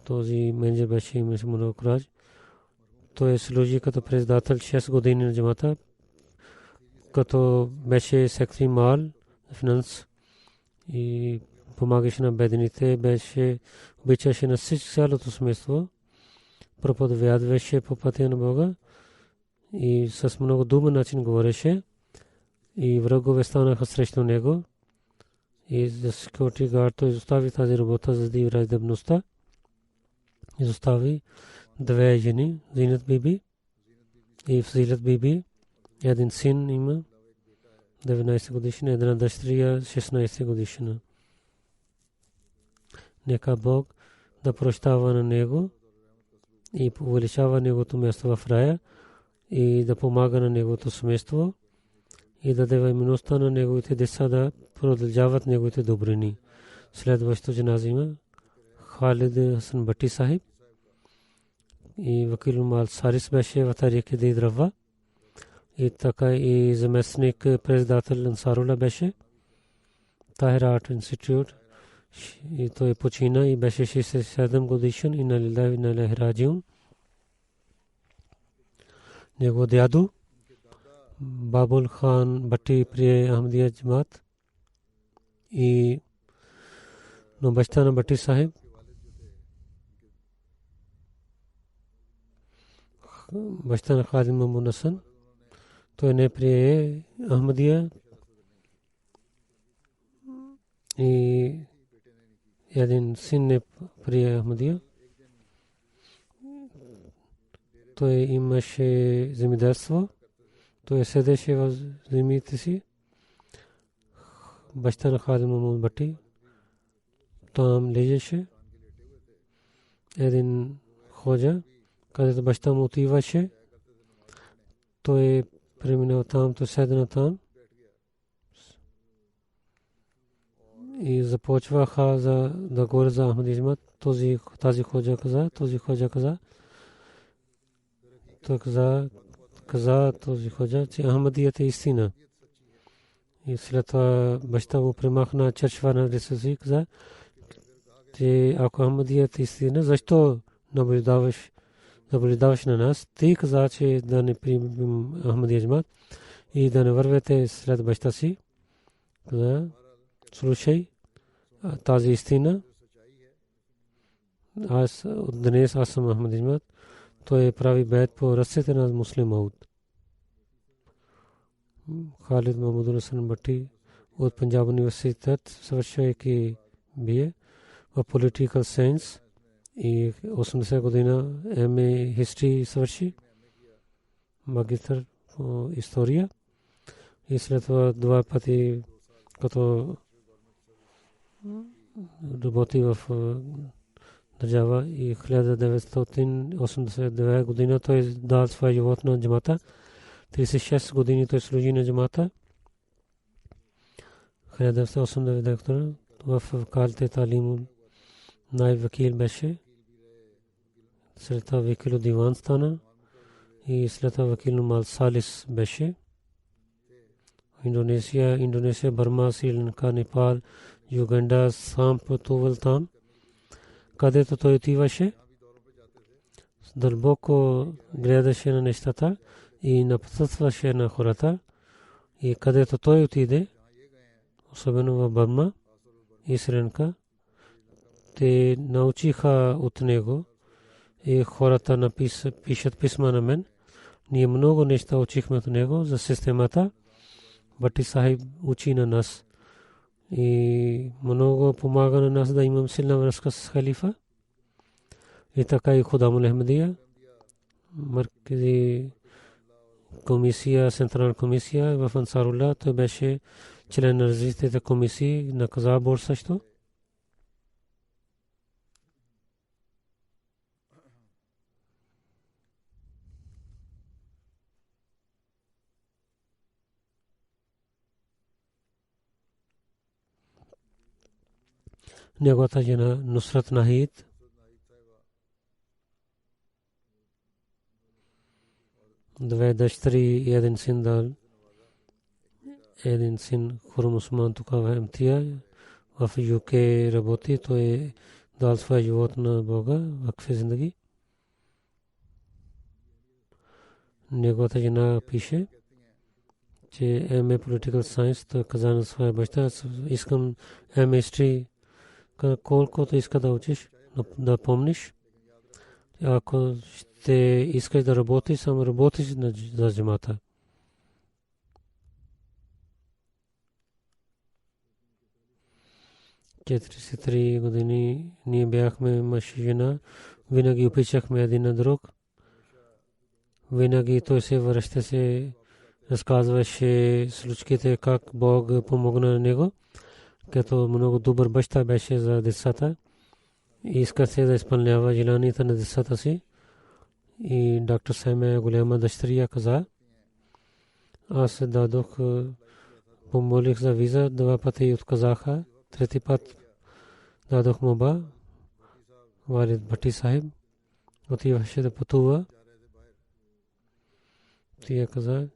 Този менеджер беше имаше много кураж. Той служи като председател 6 години на джамата, като беше секретар мал, финанс и помагаше на бедните, беше обичаше на цялото семейство, проповядваше по пътя на Бога и с много думен начин говореше и врагове станаха срещу него и за секюрити гард той изостави тази работа заради враждебността. Изостави 2 жени, Зинат биби и Фзилат биби. Един син има 19 годишна, една дъщеря 16 годишна. Нека Бог да прощава на него и увеличава неговото място в рая и да помага на неговото семейство и да даде милостта на неговите деца да продължават неговите добрини. Следващото джаназе има Халид Хасан Бати Сахиб и Вакил Мал Сарис беше в Тарик Дейдрава и така и заместник председател Ансарула беше Tahir Art Institute и той почина и беше 67 годишен и на лилляхи ва инна илайхи раджиун. Него дядо Бабул Хан Бати при Ахмадия Джамаат и но баща на Бати Сахиб баща на Халид Мамун Хасан, той не прие Ахмадия и един син не прие Ахмадия. Той имаше земеделство, той седеше в земите си. Баща на Халид Мамун Бати там лежеше. Един ходжа където баща му отиваше. Той преминал там, той седна там и започваха да говорят за Ахмадизма. Тази ходжа каза, този ходжа каза. Той каза този ходжа, че Ахмадият е истина. И след това баща му премахна чершва на лицето си, каза, че ако Ахмадият е истина, защо наблюдаваш на нас? Ти каза, че да не приемем Ахмадия джамат и да не вървете след баща си. Каза, слушай тази истина. Аз от днес съм Ахмадия джамат. Той прави бейт по ръцете на муслим Мауд. Халид Махмуд Хасан Бхatti от Панджаб университет, свършвайки BA в Political Science и 80 година MA History свърши, магистър по история и след това два пъти като работи в държава и 1989 година той дал своя живот на джамата. 36 години той служи на джамата. 1989 година в Калте Талим най-вакил беше. След това вакил диван стана и след това вакил Мал Салис беше. Индонезия, Бурма, Сри-Ланка, Непал, Юганда, сам пътувал там, където той отиваше. Дълбоко гледаше на нещата и напътстваше на хората. И където той отиде, особено в Бурма и Сри-Ланка, те научиха от него и хората пишат писма на мен. Ние много неща учихме от него за системата. Бхatti Сахиб учи на нас и много помага на нас да имам силна връзка с халифа. И така и Худамул Ахмадия, маркази комисия, централна комисия в Ансарулlah, той беше член на различните комисии на Казабор също. Неговата жена Нусрат Нахид две дъщери и един син дал. Един син Хурм Усман тук в МТА в ЮК работи. Той дал своя живот на Бога в зиндagi. Неговата жена пише, че MA Political Science, той каза на своя баща, искам MA History, колкото иска да учиш, да помниш. Ако ще искаш да работиш, само работиш за джамата. Четиридесет години ние бяхме мъж и жена, винаги опичахме един на друг. Винаги той се връщаше, разказваше случките как Бог помогна на него, като много добър баща беше за децата и иска се да изпълнява желанията на децата си. И доктор Саме голяма дъщеря каза, аз дадох, помолих за виза, два пъти отказаха, трети път дадох моба. Валид Бхatti Сахиб отиваше да пътува. Тя каза,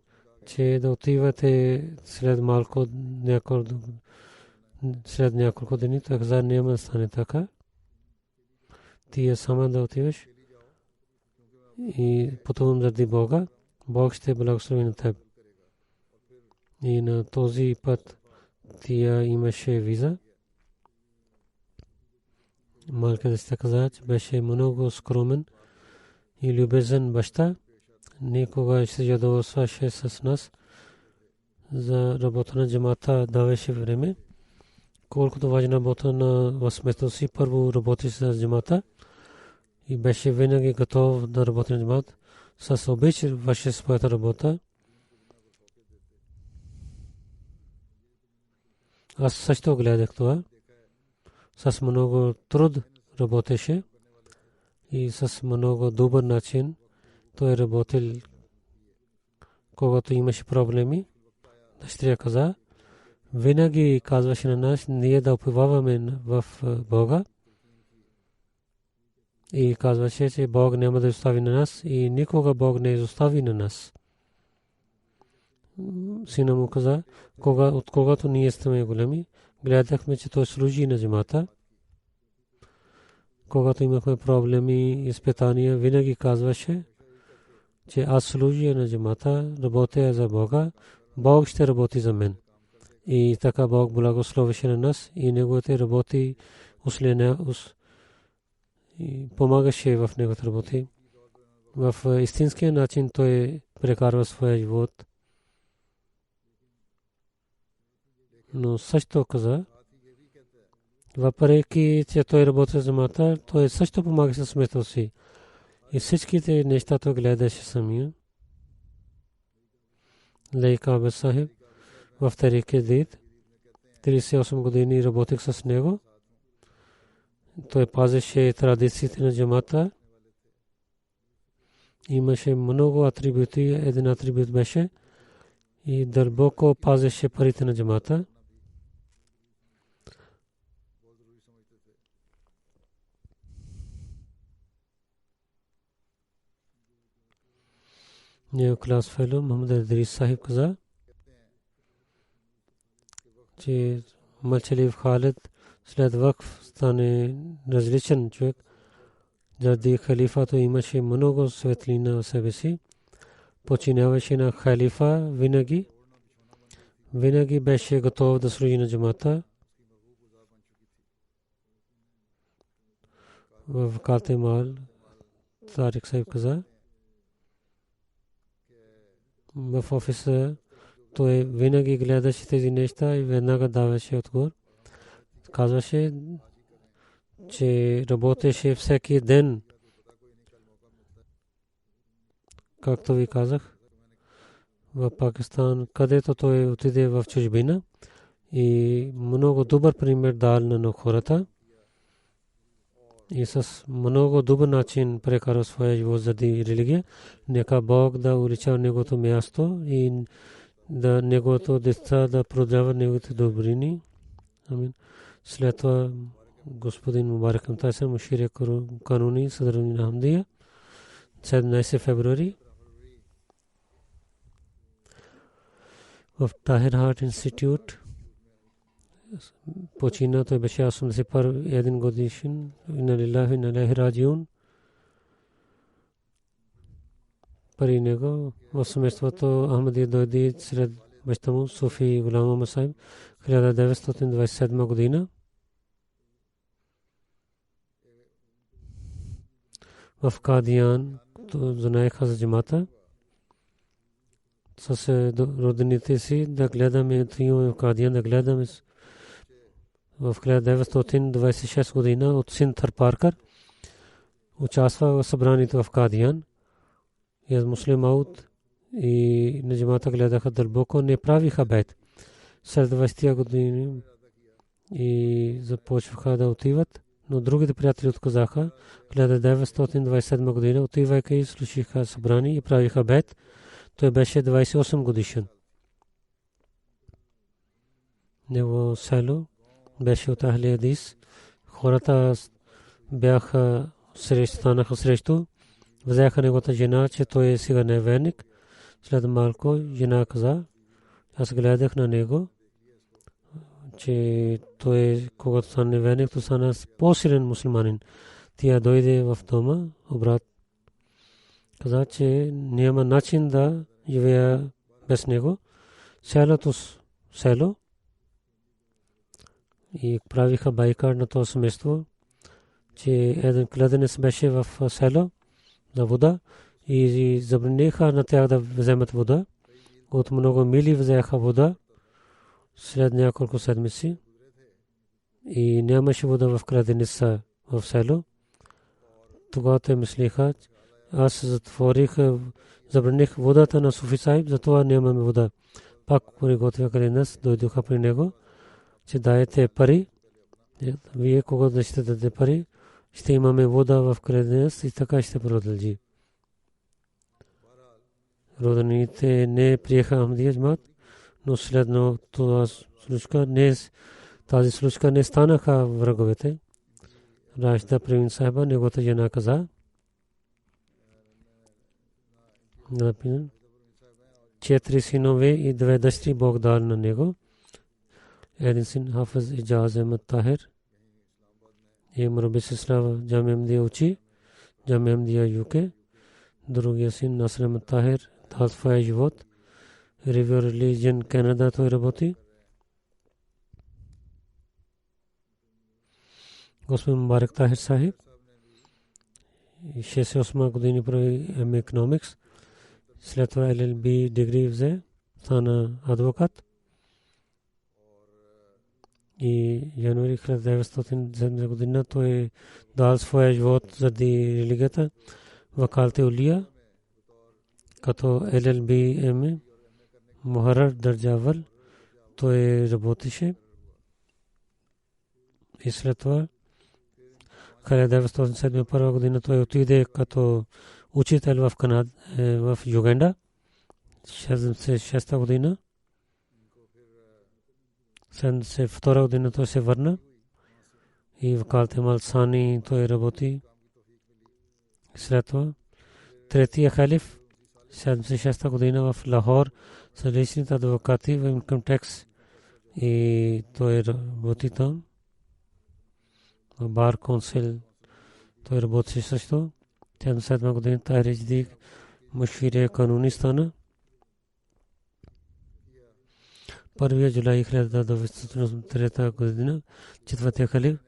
че да отивате след няколко дни. Той каза, няма да стане така. Ти сама да отиваш и пътувам заради Бога. Бог ще благослови на теб. И на този път тя имаше виза. Малка дъщеря каза, че беше много скромен и любезен баща. Никога се ядосваше с нас. За работа на джамата даваше време. Колкото важна работа на възместно си, първо работи с джамата и беше винаги готов да работи на джамат. С обич върши своята работа. Аз също гледах това. С много труд работеше. и с много добър начин той работил, когато имаше проблеми. Дъщеря каза, винаги казваше на нас, ние да уповаваме в Бога. И казваше, че Бог няма да изостави на нас и никога Бог не изостави на нас. Сина му каза, от когато ние сме големи, гледахме, че той служи на джамата. Когато имахме проблеми и изпитания, винаги казваше, че аз служа на джамата, работя за Бога, Бог ще работи за мен. И така Бог благословеше на нас и неговите работи и помагаше в неговите работи. В истинския начин той прекарва своя живот. Но също каза, въпреки че той работи за мата, той също помага със смъртта си. И всичките неща той гледаше самия. Лейка Абе Сахиб в Тарике Дид 38 години работих с него. Той пазеше традициите на джамата. Имаше много атрибути. Един атрибут беше и дълбоко пазеше парите на джамата. New class fellow Muhammad Idris Sahib каза, че Мълчалив Халид след вакф стане различен човек. Заради халифато имаше много светлина в себе си. Починяваше на халифа винаги беше готов да служи на джамата. В Катемал Тарик Сахиб каза, в офиса той винаги гледаше тези неща и веднага даваше отговор. Казваше, че работеше всеки ден. Както ви казах, в Пакистан, където той отиде в чужбина и много добър пример дал на хората и с много добър начин прекара своя живот заради религия. Нека Бог да увеличава неговото място и да неговото деца да продължава неговите добрини. Амин. След това господин Мубарак Амтайсър Мушир Кануни Съдрани на Хамдия 17 февруари в Tahir Heart Institute почина. Той беше 81 годишен. Инна лилляхи инна илайхи раджиун. При него в семейството Ахмади дойде сред баща му Суфи Гулам Масайб 1927 година. В Кадиян знаеха за джамата. С родените си да гледаме в Кадиян, да гледаме в 1926 година от Синтър Паркър участва в събранието в Кадиян. И аз муслим аут и на джамата гледаха дълбоко, не правиха бед. След 20 години и започваха да отиват, но другите приятели отказаха. 1927 година отивайки и слушаха събрани и правиха бед. Той беше 28 годишен. Него село беше от Ахли Хадис. Хората бяха станаха срещу. Взеха неговата жена, че той е сега неверник. След малко жена каза, аз гледах на него, че той, когато стана неверник, то стана по-силен мусулманин. Тя дойде в дома, обрат. Каза, че няма начин да живея без него. Село и правиха байкар на това семейство, че един кладенец беше в село за вода и забраниха на тях да вземат вода. От много мили взеха вода след няколко седмици и нямаше вода в кладенеца в село. Тогава те мислиха, аз затворих, забраних водата на Суфи Сайб, затова нямаме вода. Пак приготвя кладенец, дойдоха при него, че дайте пари. Вие когато ще дадете пари, ще имаме вода в кладенец и така ще продължи. Роднините не приеха Ахмадия джамат, но следно тази случка не станаха враговете. Рашида Превин Сахиба, неговата жена каза, 4 синове и 2 дъщери Бог дар на него. Един син Хафиз Иджаз Ахмад Тахир и Мурабби Слава Джами Ахмадия учи, Джами Ахмадия ЮК. Другия син Наср Ахмад Тахир, Талфа живот, River Religion Canada той работи. Господин Мубарак Тахир Сахиб 68 години прави Economics. След това LLB дигри взе, стана адвокат. И януари 1907 година той дал своя живот заради религията. Вакалте Улия като LLB Мухаррар Дарджавал той работеше. И след това 1971 година той отиде като учител в Канада, в Юганда. 76 година. 72 година той се върна и в Калтемал Сани той работи. След това третия халиф 76 година в Лахор с различните адвокати в Income Tax и той работи там. Бар Консил той работи също. 77 година Тайриджди мушфир кануни стана. 1 July 1993 година четвъртия халиф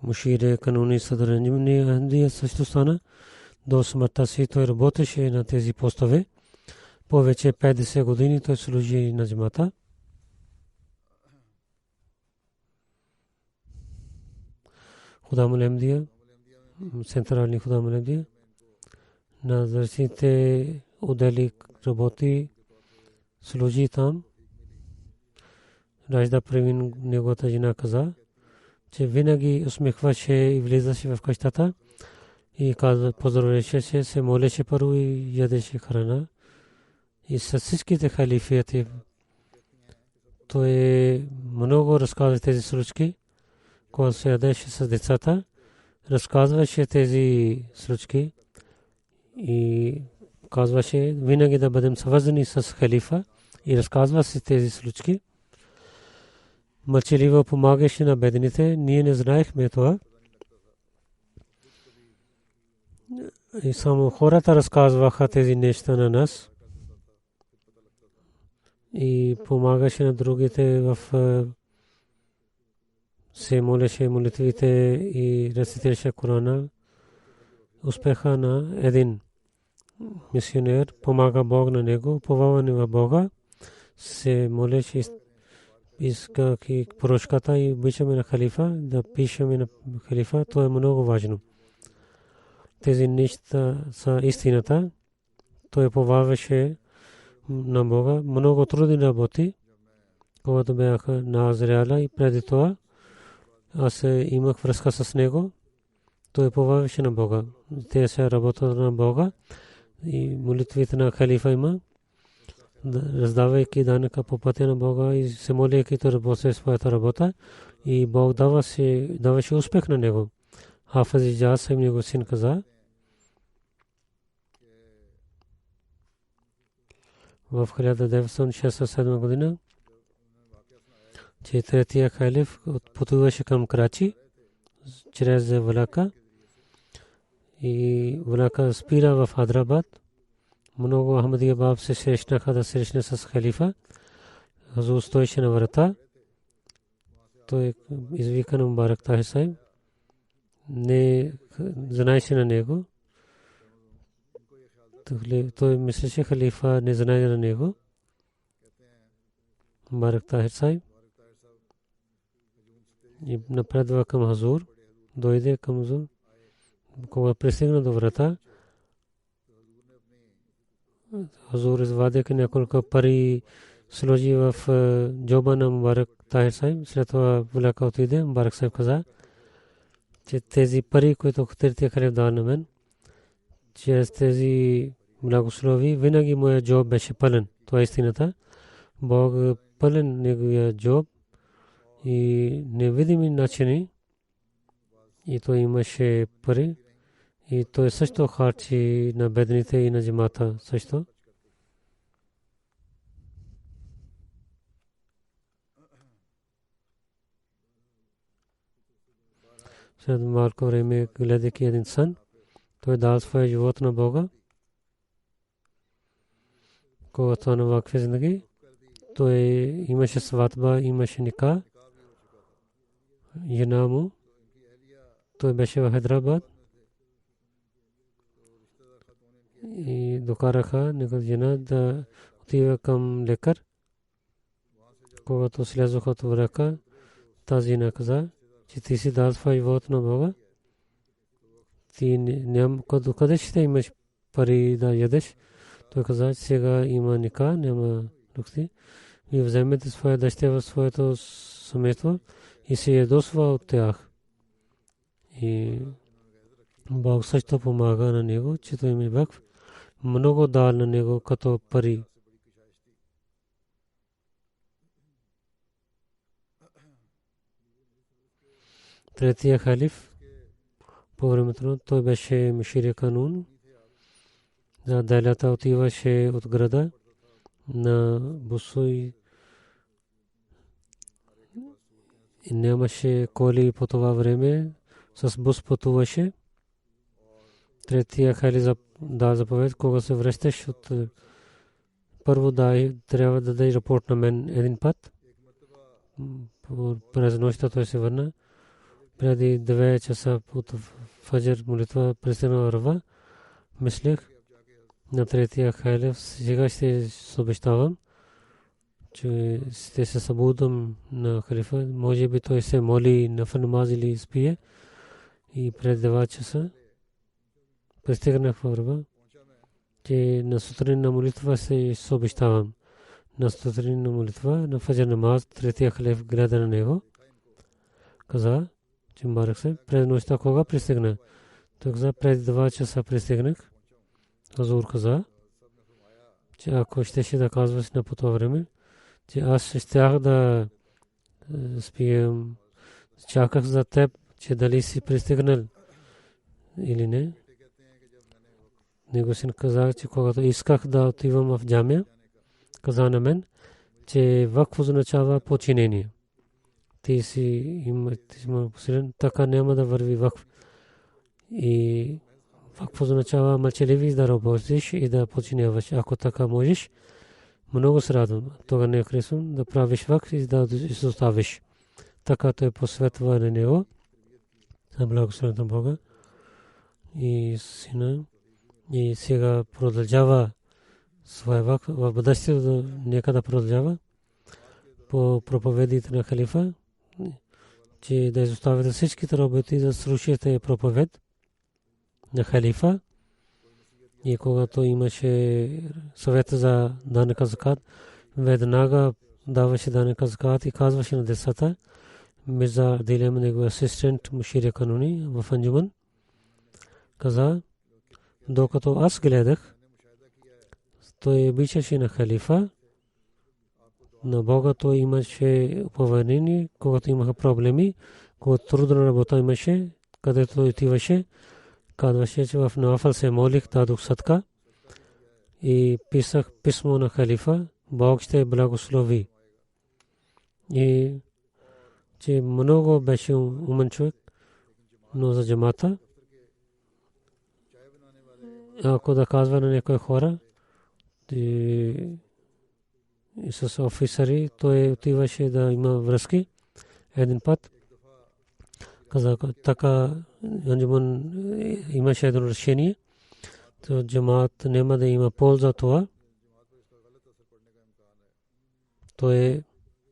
мушфир кануни Садър Ахмадия също стана. До смъртта си той работеше на тези постове. Повече 50 години той служи на джамата. Худам Ахмадия, централни Худам Ахмадия. На различните отдели работи, служи там. Рашида Превин, неговата жена каза, че винаги усмихваше и влизаше в къщата и каза, поздравеше се, молеше първо и ядеше храна. И с всичките халифияти той много разказва тези случки, когато се ядеше с децата, разказваше тези случки и казваше винаги да бъдем свързани с халифа и разказва си тези случки. Мълчаливо помагаше на бедните, ние не знаехме това. И само хората разказваха тези неща на нас. И помагаше на другите в се молеше молитвите и рецитираше Корана. Успеха на един мисионер, помага Бог на него, поваване в Бога, се молеше искайки прошката и обичаме на халифа, да пишеме на халифа, то е много важно. Тези неща са истината. Той поваваше на Бога, много трудно работи, когато бяха на Азриала и преди това аз имах връзка с него. Той поваваше на Бога. Те се работят на Бога и молитвите на халифа има, раздавайки данъка по пътя на Бога и се молейки, той работеше своята работа и Бог даваше успех на него. Хафиз Иджаз Сахиб него син каза, в 1967 година, че третия халиф пътуваше към Крачи чрез влака и влака спира в Хайдрабад. Много Ахмадия баб се срещнаха да срещне с халифа. Хазур стоеше на врата. Той извика на Мубарак Тахир Сахиб. Не знаеше на него. Той мислеше халифа не знае на него. Мубарак Тахир Сахиб и напредва към Хазур. Дойде към Хазур. Когато пристигна до врата, Хазур извадиха няколко пари, сложи в джоба на Мубарак Тахир Сахиб. След това влака отиде. Мубарак Сахиб каза, че тези пари, които третия халиф дал на мен, чрез тези благослови, винаги моя джоб беше пълен. Това е истината. Бог пълен неговия джоб и невидими начини. И той имаше пари. И той също харчи на бедните и на джамата също. След малко време, гледайки един сън, той дал своя живот на Бога. Когато на вакфе зиндagi, той имаше сватба, имаше ника. Жена му, той беше в Хайдрабад. И докараха негов жена да отива към лекар. Когато слязоха от врака, тази жена каза, че ти си дал своя живот на Бога. Ти няма къде ще имаш пари да ядеш. Той каза, че сега има ника, няма духти. И вземете своя дъщеря в своето семейство и се ядосва от тях. И Бог също помага на него, че той ми вакф. Много дал на него като пари. Третия халиф, по времето той беше Миширия Канун. За далята отиваше от града на Бусуй. Нямаше коли по това време, с бус пътуваше. Третия халиф да заповед, кога се връщаш от първо трябва да дай рапорт на мен един път. През нощта той се върна. Преди 9 часа от фаджр молитва пристигна Рава. Мислех на третия халиф, сега ще се обещавам, че ще се събудам на халифа. Може би той се моли на намаз или спие. И пред 9 часа пристигнах в Рава, че на сутрин на молитва се обещавам. На сутрин на молитва, на фаджр намаз, третия халиф гледа на него. Каза, че барах се, през нощта кога пристигна? Той каза, пред 2 часа пристигнах. Хазур каза, че ако щеше да казваш на по това време, че аз щях да спием, чаках за теб, че дали си пристигнал или не. Него син каза, че когато исках да отивам в джамия, каза на мен, че вакф означава подчинение. Ти си има посилен, така няма да върви вакф. И вакф означава мълчаливи да работиш и да подчиняваш. Ако така можеш, много се радвам. Тога не харесвам да правиш вакф и да изоставиш. Така той посветва на него. За благословението на Бога. И сина. И сега продължава своя вакф. В бъдещето нека да продължава по проповедите на халифа, че да изоставите всичките работи, да слушате проповед на халифа. И когато имаше съвета за данъка закат, веднага даваше данъка закат и казваше на децата. Мирза Дилем, негов асистент Муширия Кануни в Анджуман, каза, докато аз гледах, той обичаше на халифа, на Бога той имаше упование, когато имаха проблеми, когато трудна работа имаше, където отиваше, казваше, че в нафал се молих, дадох садка и писах писмо на халифа, Бог ще благослови. И че много беше умен човек, но за джамата, ако да казва на някои хора, и с офисъри, той отиваше да има връзки. Един път каза, така Анджуман имаше едно решение, то джамаат няма да има полза това. Той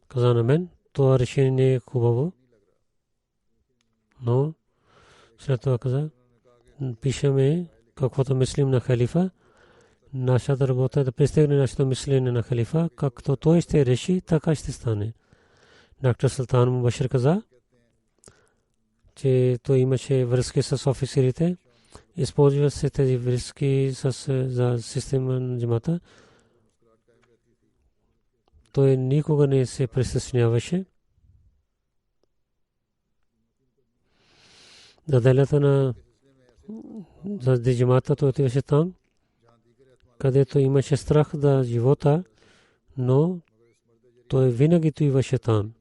каза на мен, това решение не е хубаво. Но след това каза, пишеме каквото мислим на халифа. Нашата работа е да пристигне нашето мислене на халифа, както той ще реши, така ще стане. Доктор Султан Мубашир каза, че той имаше връзки с офицерите. Използва се тези връзки за система на джамата. Той никога не се притесняваше. Заделята на за джамата той отиваше там, където имаше страх за живота, но той винаги отиваше там.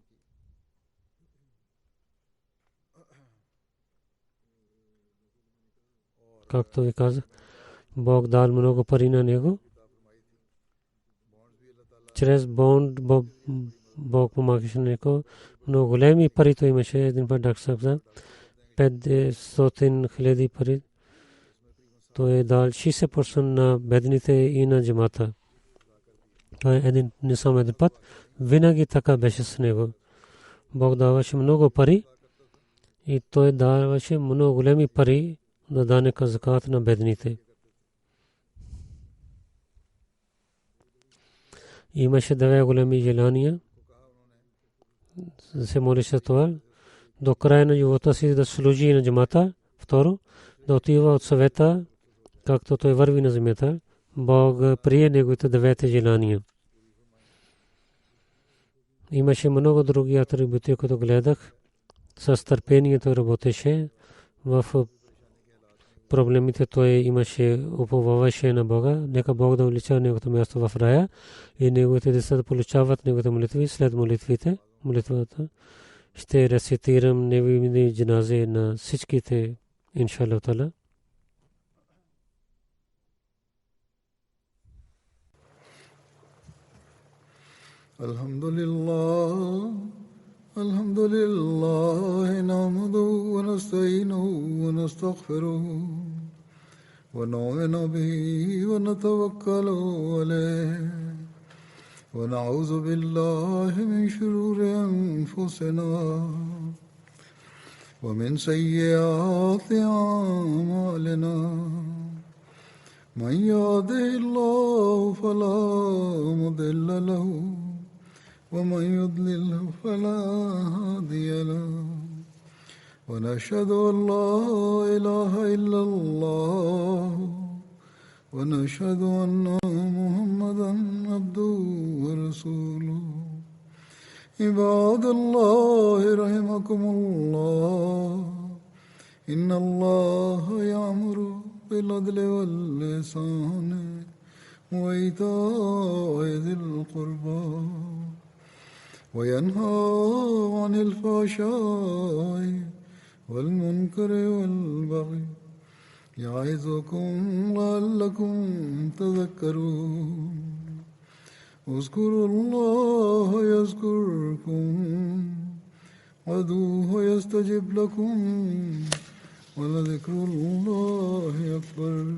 Както ви казах, Бог дал много пари на него. Чрез бонд Бог помагаше на него. Много големи пари той имаше. Един път Дакса 500,000 пари. Той дал 60% на бедните и на джамата. Той не само един път. Винаги така беше с него. Бог даваше много пари и той даваше много големи пари да даде закат на бедните. Имаше две големи желания. Се молеше това до края на живота си да служи на джамата. Второ, да отива от съвета, както той върви на земята. Бог прие неговите двете желания. Имаше много други атрибути, които гледах. С търпението работеше. В проблемите той имаше, уповаваше на Бога. Нека Бог да увеличава неговото място в рая и неговите деца да получават неговите молитви. След молитвата ще рецитирам неговите джаназе на всичките, иншаллах таала. الحمد لله نحمده ونستعينه ونستغفره ونؤمن به ونتوكل عليه ونعوذ بالله من شرور أنفسنا ومن سيئات أعمالنا من يهده الله فلا مضل له ومن يضلل فلا هادي له ونشهد أن لا إله إلا الله ونشهد أن محمدا عبده ورسوله عباد الله رحمكم الله إن الله يأمر بالعدل والإحسان وإيتاء ذي القربى وينهى عن الفحشاء والمنكر والبغي يعظكم لعلكم تذكرون اذكروا الله يذكركم وادعوه يستجب لكم ولذكر الله أكبر.